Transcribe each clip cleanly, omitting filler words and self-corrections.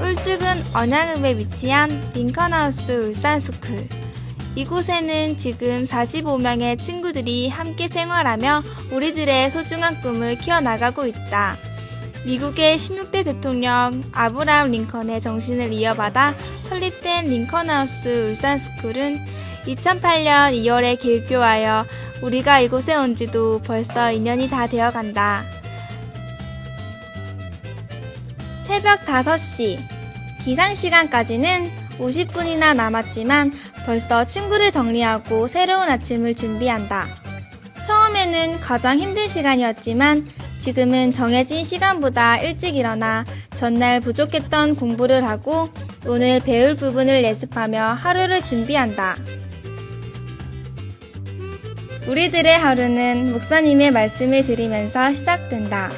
울주군 언양읍에 위치한 링컨하우스 울산스쿨. 이곳에는 지금 45명의 친구들이 함께 생활하며 우리들의 소중한 꿈을 키워나가고 있다. 미국의 16대 대통령 아브라함 링컨의 정신을 이어받아 설립된 링컨하우스 울산스쿨은 2008년 2월에 개교하여 우리가 이곳에 온 지도 벌써 2년이 다 되어간다. 새벽 5시. 기상시간까지는 50분이나 남았지만 벌써 친구를 정리하고 새로운 아침을 준비한다. 처음에는 가장 힘든 시간이었지만 지금은 정해진 시간보다 일찍 일어나 전날 부족했던 공부를 하고 오늘 배울 부분을 예습하며 하루를 준비한다. 우리들의 하루는 목사님의 말씀을 들으면서 시작된다.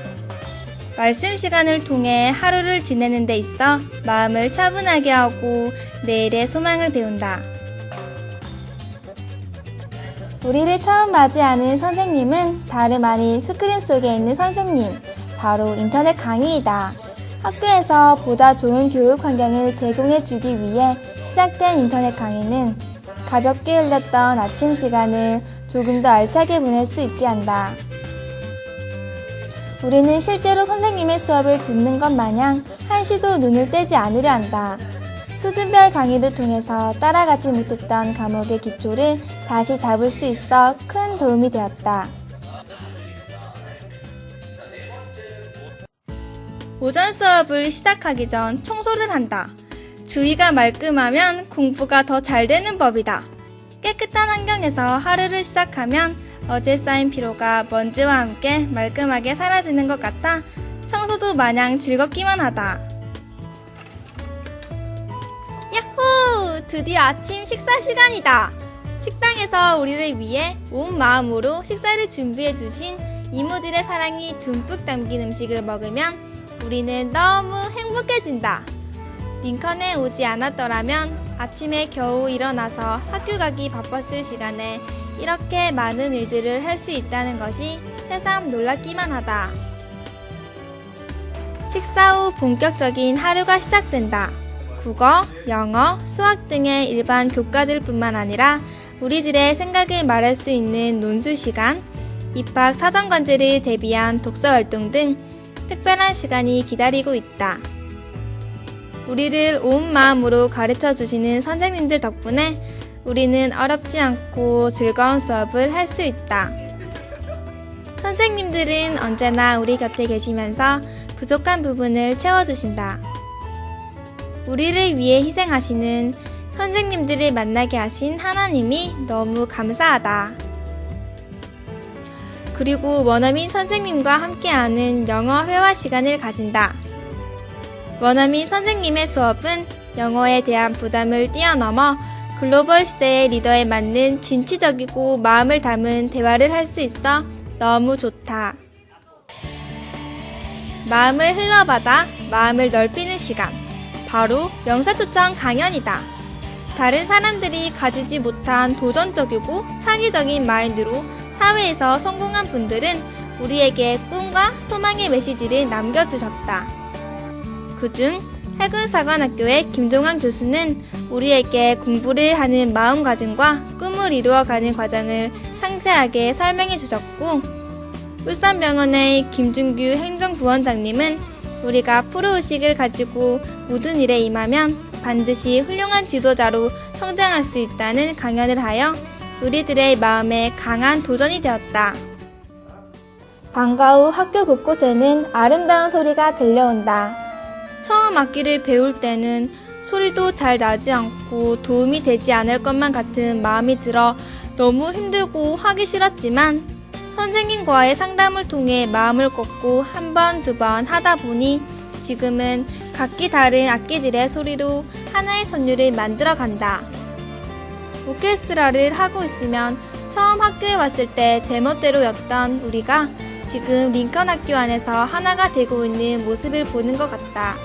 말씀 시간을 통해 하루를 지내는 데 있어 마음을 차분하게 하고 내일의 소망을 배운다. 우리를 처음 맞이하는 선생님은 다름 아닌 스크린 속에 있는 선생님, 바로 인터넷 강의이다. 학교에서 보다 좋은 교육 환경을 제공해 주기 위해 시작된 인터넷 강의는 가볍게 흘렸던 아침 시간을 조금 더 알차게 보낼 수 있게 한다. 우리는 실제로 선생님의 수업을 듣는 것 마냥 한시도 눈을 떼지 않으려 한다. 수준별 강의를 통해서 따라가지 못했던 과목의 기초를 다시 잡을 수 있어 큰 도움이 되었다. 오전 수업을 시작하기 전 청소를 한다. 주위가 말끔하면 공부가 더 잘 되는 법이다. 깨끗한 환경에서 하루를 시작하면 어제 쌓인 피로가 먼지와 함께 말끔하게 사라지는 것 같아 청소도 마냥 즐겁기만 하다. 야호! 드디어 아침 식사 시간이다. 식당에서 우리를 위해 온 마음으로 식사를 준비해 주신 이모들의 사랑이 듬뿍 담긴 음식을 먹으면 우리는 너무 행복해진다. 링컨에 오지 않았더라면 아침에 겨우 일어나서 학교 가기 바빴을 시간에 이렇게 많은 일들을 할 수 있다는 것이 새삼 놀랍기만 하다. 식사 후 본격적인 하루가 시작된다. 국어, 영어, 수학 등의 일반 교과들 뿐만 아니라 우리들의 생각을 말할 수 있는 논술 시간, 입학 사전과제를 대비한 독서 활동 등 특별한 시간이 기다리고 있다. 우리를 온 마음으로 가르쳐 주시는 선생님들 덕분에 우리는 어렵지 않고 즐거운 수업을 할 수 있다. 선생님들은 언제나 우리 곁에 계시면서 부족한 부분을 채워주신다. 우리를 위해 희생하시는 선생님들을 만나게 하신 하나님이 너무 감사하다. 그리고 원어민 선생님과 함께하는 영어 회화 시간을 가진다. 원어민 선생님의 수업은 영어에 대한 부담을 뛰어넘어 글로벌 시대의 리더에 맞는 진취적이고 마음을 담은 대화를 할 수 있어 너무 좋다. 마음을 흘러받아 마음을 넓히는 시간, 바로 명사초청 강연이다. 다른 사람들이 가지지 못한 도전적이고 창의적인 마인드로 사회에서 성공한 분들은 우리에게 꿈과 소망의 메시지를 남겨주셨다. 그중 해군사관학교의 김동환 교수는 우리에게 공부를 하는 마음가짐과 꿈을 이루어가는 과정을 상세하게 설명해 주셨고, 울산병원의 김준규 행정부원장님은 우리가 프로의식을 가지고 모든 일에 임하면 반드시 훌륭한 지도자로 성장할 수 있다는 강연을 하여 우리들의 마음에 강한 도전이 되었다. 방과 후 학교 곳곳에는 아름다운 소리가 들려온다. 처음 악기를 배울 때는 소리도 잘 나지 않고 도움이 되지 않을 것만 같은 마음이 들어 너무 힘들고 하기 싫었지만 선생님과의 상담을 통해 마음을 꺾고 한 번, 두 번 하다 보니 지금은 각기 다른 악기들의 소리로 하나의 선율을 만들어 간다. 오케스트라를 하고 있으면 처음 학교에 왔을 때 제멋대로였던 우리가 지금 링컨 학교 안에서 하나가 되고 있는 모습을 보는 것 같다.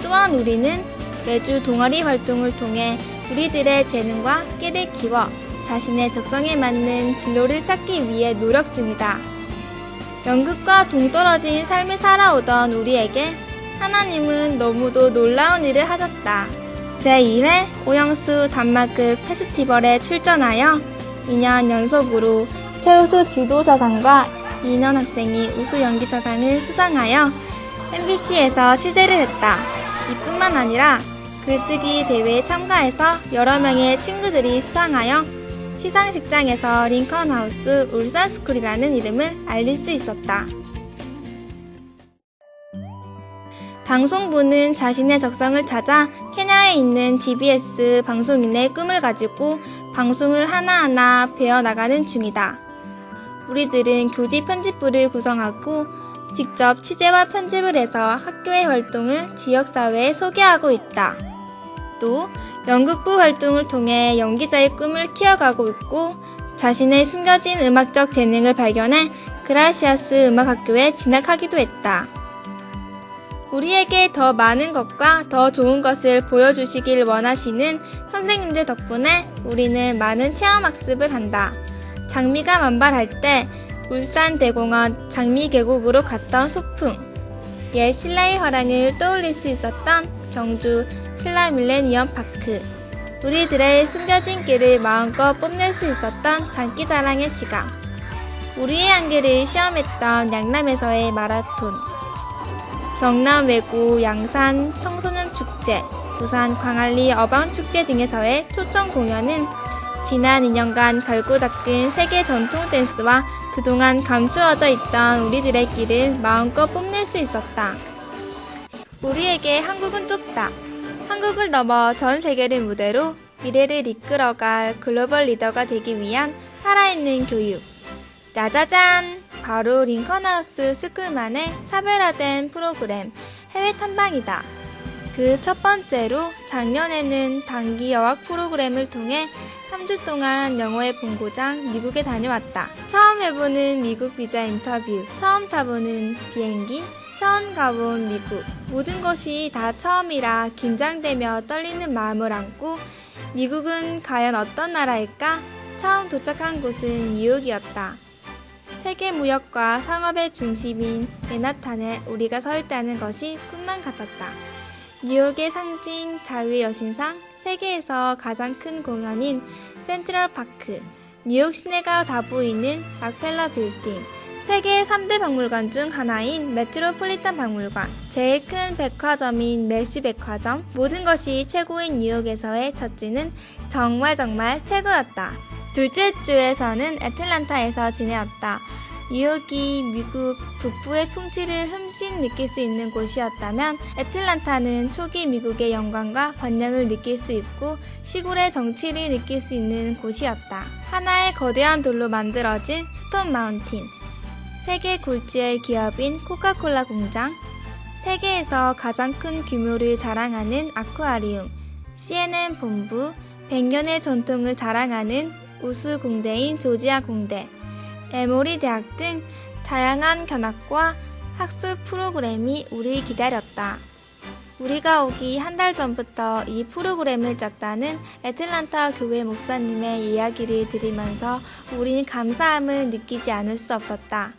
또한 우리는 매주 동아리 활동을 통해 우리들의 재능과 끼를 키워 자신의 적성에 맞는 진로를 찾기 위해 노력 중이다. 연극과 동떨어진 삶을 살아오던 우리에게 하나님은 너무도 놀라운 일을 하셨다. 제2회 오영수 단막극 페스티벌에 출전하여 2년 연속으로 최우수 지도자상과 이인원 학생이 우수 연기자상을 수상하여 MBC에서 취재를 했다. 이뿐만 아니라 글쓰기 대회에 참가해서 여러 명의 친구들이 수상하여 시상식장에서 링컨하우스 울산스쿨이라는 이름을 알릴 수 있었다. 방송부는 자신의 적성을 찾아 케냐에 있는 GBS 방송인의 꿈을 가지고 방송을 하나하나 배워나가는 중이다. 우리들은 교지 편집부를 구성하고 직접 취재와 편집을 해서 학교의 활동을 지역사회에 소개하고 있다. 또 연극부 활동을 통해 연기자의 꿈을 키워가고 있고 자신의 숨겨진 음악적 재능을 발견해 그라시아스 음악학교에 진학하기도 했다. 우리에게 더 많은 것과 더 좋은 것을 보여주시길 원하시는 선생님들 덕분에 우리는 많은 체험학습을 한다. 장미가 만발할 때 울산대공원 장미계곡으로 갔던 소풍, 옛 신라의 화랑을 떠올릴 수 있었던 경주 신라 밀레니엄 파크, 우리들의 숨겨진 끼를 마음껏 뽐낼 수 있었던 장기자랑의 시간, 우리의 한계를 시험했던 양남에서의 마라톤, 경남 외구 양산 청소년 축제, 부산 광안리 어방축제 등에서의 초청 공연은 지난 2년간 갈고 닦은 세계 전통 댄스와 그동안 감추어져 있던 우리들의 끼를 마음껏 뽐낼 수 있었다. 우리에게 한국은 좁다. 한국을 넘어 전 세계를 무대로 미래를 이끌어갈 글로벌 리더가 되기 위한 살아있는 교육. 짜자잔! 바로 링컨하우스 스쿨만의 차별화된 프로그램 해외 탐방이다. 그 첫 번째로 작년에는 단기 여학 프로그램을 통해 3주 동안 영어의 본고장 미국에 다녀왔다. 처음 해보는 미국 비자 인터뷰, 처음 타보는 비행기, 처음 가본 미국. 모든 것이 다 처음이라 긴장되며 떨리는 마음을 안고 미국은 과연 어떤 나라일까? 처음 도착한 곳은 뉴욕이었다. 세계 무역과 상업의 중심인 맨하탄에 우리가 서 있다는 것이 꿈만 같았다. 뉴욕의 상징 자유의 여신상, 세계에서 가장 큰 공연인 센트럴파크, 뉴욕 시내가 다 보이는 락펠러 빌딩, 세계 3대 박물관 중 하나인 메트로폴리탄 박물관, 제일 큰 백화점인 멜시 백화점, 모든 것이 최고인 뉴욕에서의 첫 주는 정말 최고였다. 둘째 주에서는 애틀란타에서 지내었다. 뉴욕이 미국 북부의 풍치를 흠씬 느낄 수 있는 곳이었다면 애틀란타는 초기 미국의 영광과 번영을 느낄 수 있고 시골의 정취를 느낄 수 있는 곳이었다. 하나의 거대한 돌로 만들어진 스톤 마운틴, 세계 굴지의 기업인 코카콜라 공장, 세계에서 가장 큰 규모를 자랑하는 아쿠아리움, CNN 본부, 100년의 전통을 자랑하는 우수 공대인 조지아 공대, 에모리 대학 등 다양한 견학과 학습 프로그램이 우리 기다렸다. 우리가 오기 한 달 전부터 이 프로그램을 짰다는 애틀란타 교회 목사님의 이야기를 들으면서 우린 감사함을 느끼지 않을 수 없었다.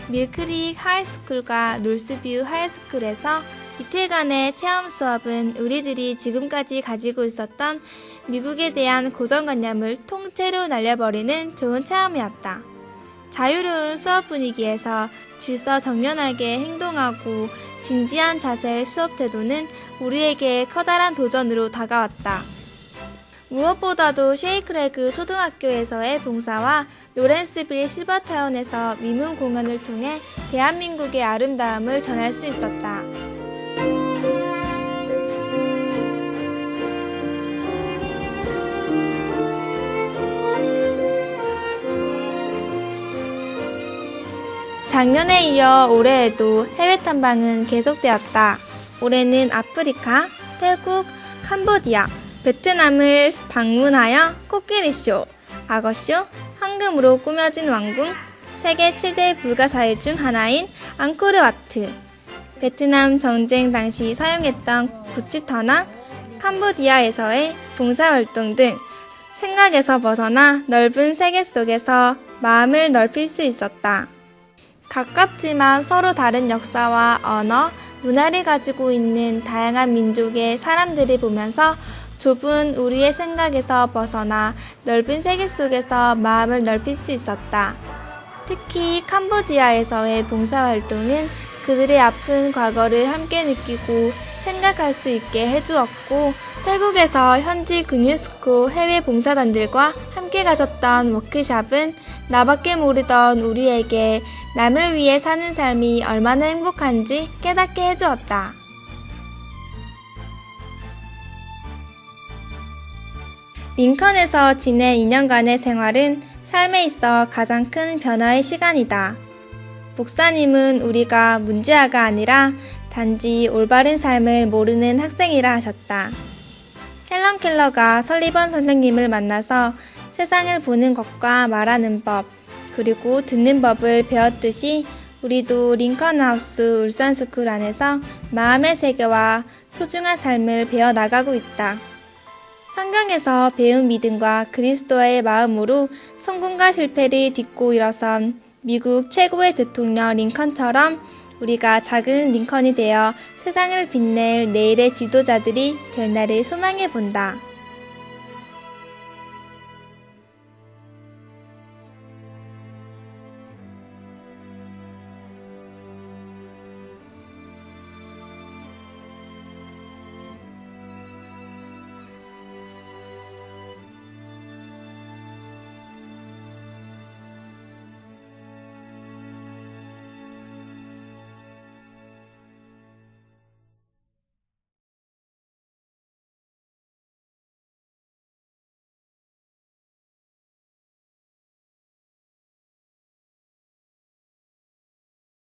밀크릭 하이스쿨과 놀스뷰 하이스쿨에서 이틀간의 체험 수업은 우리들이 지금까지 가지고 있었던 미국에 대한 고정관념을 통째로 날려버리는 좋은 체험이었다. 자유로운 수업 분위기에서 질서정연하게 행동하고 진지한 자세의 수업 태도는 우리에게 커다란 도전으로 다가왔다. 무엇보다도 쉐이크레그 초등학교에서의 봉사와 노렌스빌 실버타운에서 위문 공연을 통해 대한민국의 아름다움을 전할 수 있었다. 작년에 이어 올해에도 해외 탐방은 계속되었다. 올해는 아프리카, 태국, 캄보디아, 베트남을 방문하여 코끼리쇼, 악어쇼, 황금으로 꾸며진 왕궁, 세계 7대 불가사의 중 하나인 앙코르와트, 베트남 전쟁 당시 사용했던 구치터나 캄보디아에서의 봉사활동 등 생각에서 벗어나 넓은 세계 속에서 마음을 넓힐 수 있었다. 가깝지만 서로 다른 역사와 언어, 문화를 가지고 있는 다양한 민족의 사람들을 보면서 좁은 우리의 생각에서 벗어나 넓은 세계 속에서 마음을 넓힐 수 있었다. 특히 캄보디아에서의 봉사활동은 그들의 아픈 과거를 함께 느끼고 생각할 수 있게 해주었고, 태국에서 현지 유네스코 해외 봉사단들과 함께 가졌던 워크숍은 나밖에 모르던 우리에게 남을 위해 사는 삶이 얼마나 행복한지 깨닫게 해주었다. 링컨에서 지낸 2년간의 생활은 삶에 있어 가장 큰 변화의 시간이다. 목사님은 우리가 문제아가 아니라 단지 올바른 삶을 모르는 학생이라 하셨다. 헬런 켈러가 설리번 선생님을 만나서 세상을 보는 것과 말하는 법, 그리고 듣는 법을 배웠듯이 우리도 링컨하우스 울산스쿨 안에서 마음의 세계와 소중한 삶을 배워나가고 있다. 성경에서 배운 믿음과 그리스도의 마음으로 성공과 실패를 딛고 일어선 미국 최고의 대통령 링컨처럼 우리가 작은 링컨이 되어 세상을 빛낼 내일의 지도자들이 될 날을 소망해 본다.